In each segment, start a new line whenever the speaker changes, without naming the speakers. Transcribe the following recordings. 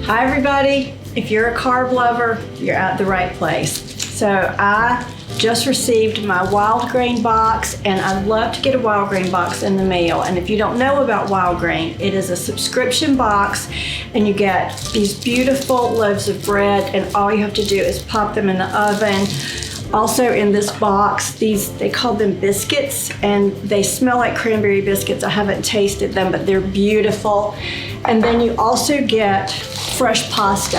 Hi everybody, if you're a carb lover, you're at the right place. So I just received my Wildgrain box, and I'd love to get a Wildgrain box in the mail. And if you don't know about Wildgrain, it is a subscription box, and you get these beautiful loaves of bread, and all you have to do is pop them in the oven. Also in this box, they call them biscuits, and they smell like cranberry biscuits. I haven't tasted them, but they're beautiful. And then you also get fresh pasta.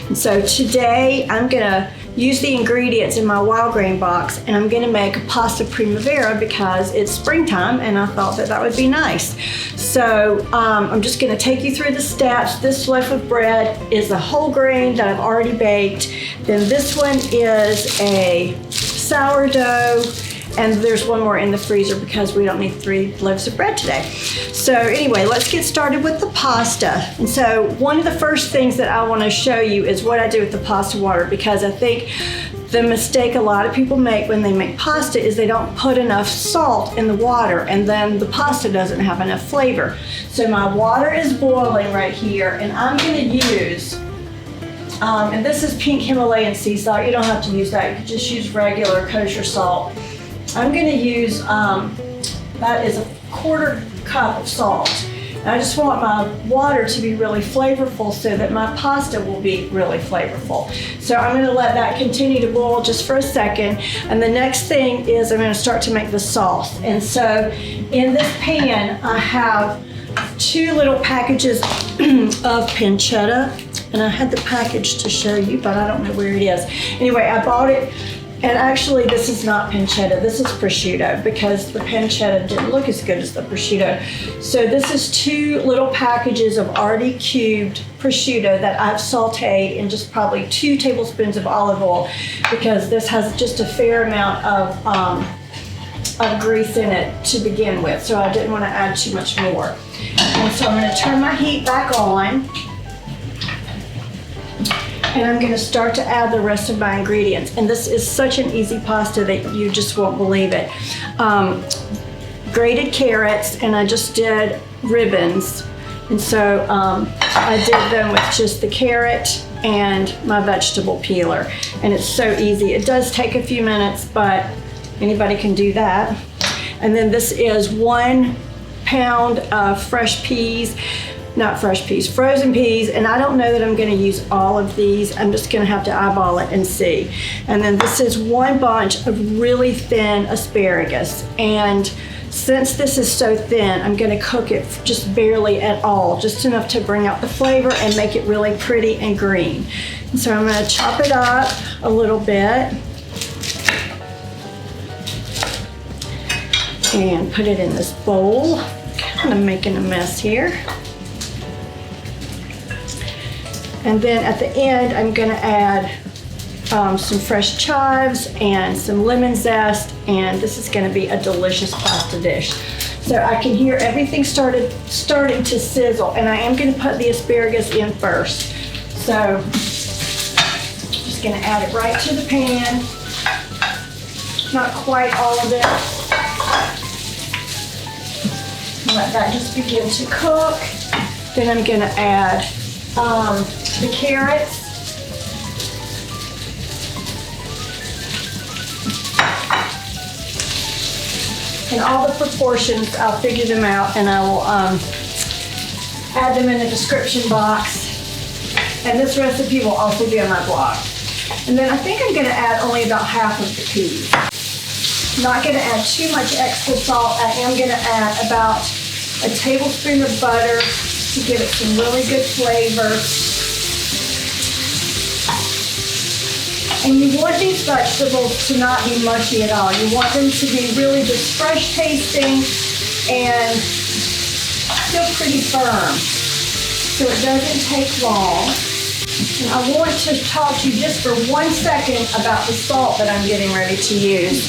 And so today I'm gonna use the ingredients in my Wildgrain box, and I'm gonna make a pasta Primavera because it's springtime and I thought that would be nice. So I'm just gonna take you through the steps. This loaf of bread is a whole grain that I've already baked. Then this one is a sourdough, and there's one more in the freezer because we don't need 3 loaves of bread today. So anyway, let's get started with the pasta. And so one of the first things that I want to show you is what I do with the pasta water, because I think the mistake a lot of people make when they make pasta is they don't put enough salt in the water, and then the pasta doesn't have enough flavor. So my water is boiling right here, and I'm going to use and this is pink Himalayan sea salt. You don't have to use that. You can just use regular kosher salt. I'm going to use, that is a 1/4 cup of salt. And I just want my water to be really flavorful so that my pasta will be really flavorful. So I'm going to let that continue to boil just for a second. And the next thing is I'm going to start to make the sauce. And so in this pan, I have 2 little packages of pancetta. And I had the package to show you, but I don't know where it is. Anyway, I bought it. And actually, this is not pancetta, this is prosciutto, because the pancetta didn't look as good as the prosciutto. So this is 2 little packages of already cubed prosciutto that I've sauteed in just probably 2 tablespoons of olive oil, because this has just a fair amount of grease in it to begin with. So I didn't want to add too much more. And so I'm going to turn my heat back on. And I'm going to start to add the rest of my ingredients. And this is such an easy pasta that you just won't believe it. Grated carrots, and I just did ribbons. And so I did them with just the carrot and my vegetable peeler. And it's so easy. It does take a few minutes, but anybody can do that. And then this is 1 pound of fresh peas. Not fresh peas, frozen peas, and I don't know that I'm going to use all of these. I'm just going to have to eyeball it and see. And then this is 1 bunch of really thin asparagus, and since this is so thin, I'm going to cook it just barely at all, just enough to bring out the flavor and make it really pretty and green. And so I'm going to chop it up a little bit and put it in this bowl. Kind of making a mess here. And then at the end, I'm gonna add some fresh chives and some lemon zest, and this is gonna be a delicious pasta dish. So I can hear everything starting to sizzle, and I am gonna put the asparagus in first. So just gonna add it right to the pan. Not quite all of it. Let that just begin to cook. Then I'm gonna add the carrots, and all the proportions, I'll figure them out, and I will add them in the description box, and this recipe will also be on my blog. And then I think I'm going to add only about half of the peas. Not going to add too much extra salt. I am going to add about a tablespoon of butter to give it some really good flavor. And you want these vegetables to not be mushy at all. You want them to be really just fresh tasting and still pretty firm, so it doesn't take long. And I want to talk to you just for 1 second about the salt that I'm getting ready to use.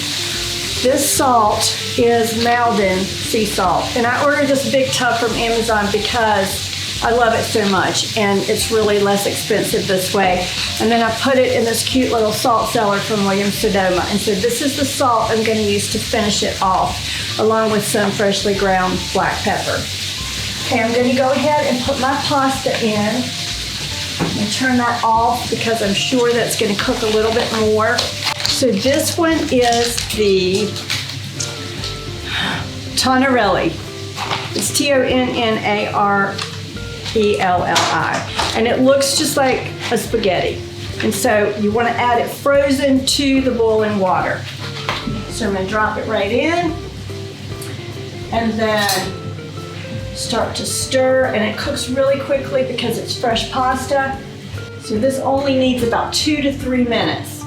This salt is Malden sea salt, and I ordered this big tub from Amazon because I love it so much, and it's really less expensive this way. And then I put it in this cute little salt cellar from Williams-Sonoma. And so this is the salt I'm going to use to finish it off, along with some freshly ground black pepper. Okay, I'm going to go ahead and put my pasta in. I'm gonna turn that off because I'm sure that's gonna cook a little bit more. So this one is the Tonarelli. It's Tonnarelli. And it looks just like a spaghetti. And so you wanna add it frozen to the boiling water. So I'm gonna drop it right in and then start to stir, and it cooks really quickly because it's fresh pasta. So this only needs about 2 to 3 minutes.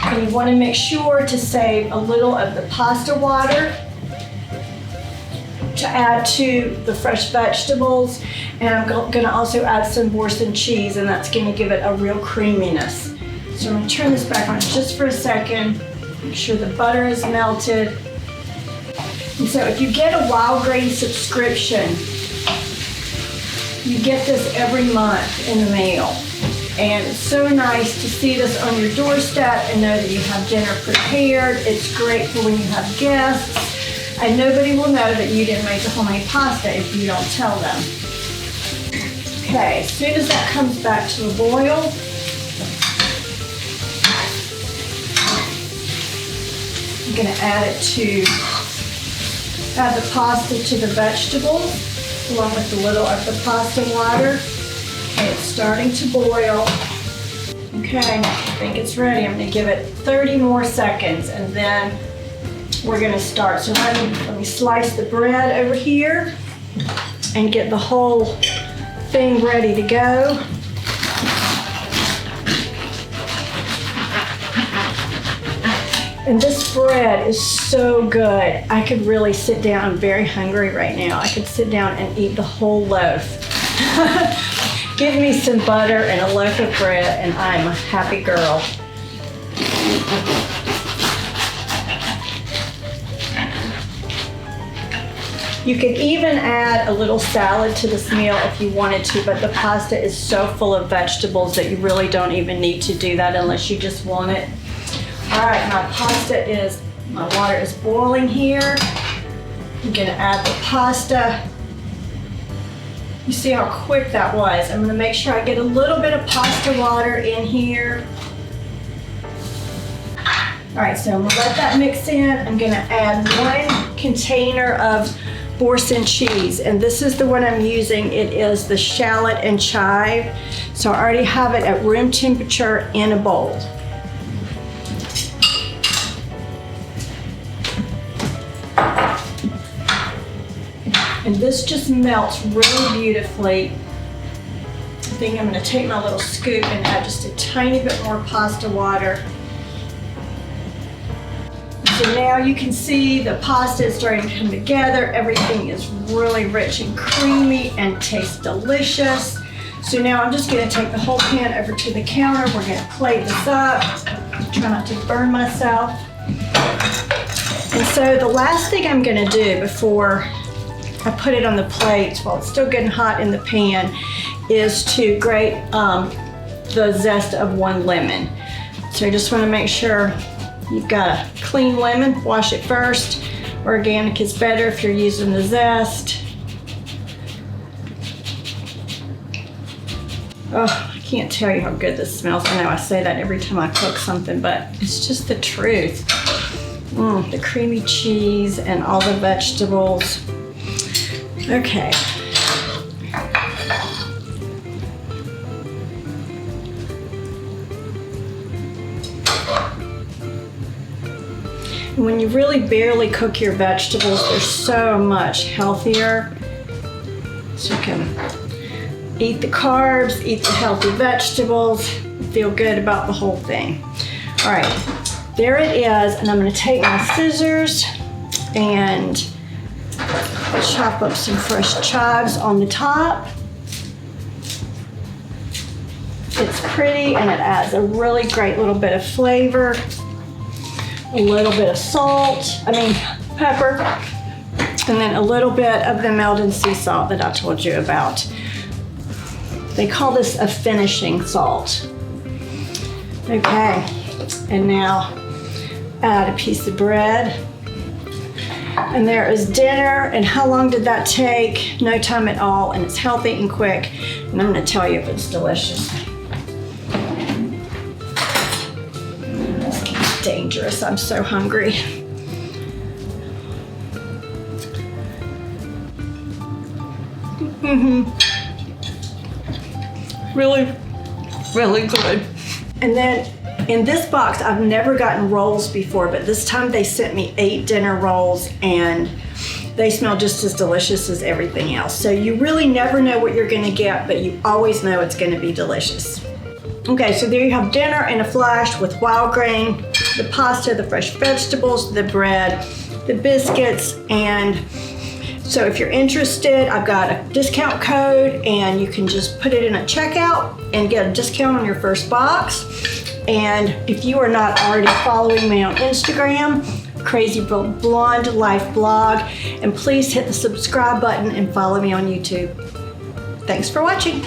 And you want to make sure to save a little of the pasta water to add to the fresh vegetables. And I'm going to also add some Boursin cheese, and that's going to give it a real creaminess. So I'm going to turn this back on just for a second, make sure the butter is melted. And so if you get a Wildgrain subscription, you get this every month in the mail. And it's so nice to see this on your doorstep and know that you have dinner prepared. It's great for when you have guests. And nobody will know that you didn't make the homemade pasta if you don't tell them. Okay, as soon as that comes back to a boil, I'm gonna add the pasta to the vegetables, along with a little of the pasta water. Okay, it's starting to boil. Okay, I think it's ready. I'm gonna give it 30 more seconds, and then we're gonna start. So let me slice the bread over here and get the whole thing ready to go. And this bread is so good. I could really sit down. I'm very hungry right now. I could sit down and eat the whole loaf. Give me some butter and a loaf of bread and I'm a happy girl. You could even add a little salad to this meal if you wanted to, but the pasta is so full of vegetables that you really don't even need to do that unless you just want it. All right, my water is boiling here. I'm gonna add the pasta. You see how quick that was. I'm gonna make sure I get a little bit of pasta water in here. All right, so I'm gonna let that mix in. I'm gonna add 1 container of Boursin cheese, and this is the one I'm using. It is the shallot and chive. So I already have it at room temperature in a bowl. And this just melts really beautifully. I think I'm gonna take my little scoop and add just a tiny bit more pasta water. So now you can see the pasta is starting to come together. Everything is really rich and creamy and tastes delicious. So now I'm just gonna take the whole pan over to the counter. We're gonna plate this up. Try not to burn myself. And so the last thing I'm gonna do before I put it on the plate while it's still getting hot in the pan is to grate the zest of 1 lemon. So I just want to make sure you've got a clean lemon. Wash it first. Organic is better if you're using the zest. Oh, I can't tell you how good this smells. I know I say that every time I cook something, but it's just the truth. The creamy cheese and all the vegetables. Okay. When you really barely cook your vegetables, they're so much healthier. So you can eat the carbs, eat the healthy vegetables, feel good about the whole thing. All right, there it is. And I'm gonna take my scissors and chop up some fresh chives on the top. It's pretty and it adds a really great little bit of flavor. A little bit of pepper, and then a little bit of the melted sea salt that I told you about. They call this a finishing salt. Okay, and now add a piece of bread. And there is dinner, and how long did that take? No time at all, and it's healthy and quick. And I'm gonna tell you if it's delicious. It's dangerous, I'm so hungry. Really, really good. And then in this box, I've never gotten rolls before, but this time they sent me 8 dinner rolls and they smell just as delicious as everything else. So you really never know what you're gonna get, but you always know it's gonna be delicious. Okay, so there you have dinner in a flash with Wildgrain, the pasta, the fresh vegetables, the bread, the biscuits, and so if you're interested, I've got a discount code and you can just put it in a checkout and get a discount on your first box. And if you are not already following me on Instagram, Crazy Blonde Life Blog, and please hit the subscribe button and follow me on YouTube. Thanks for watching.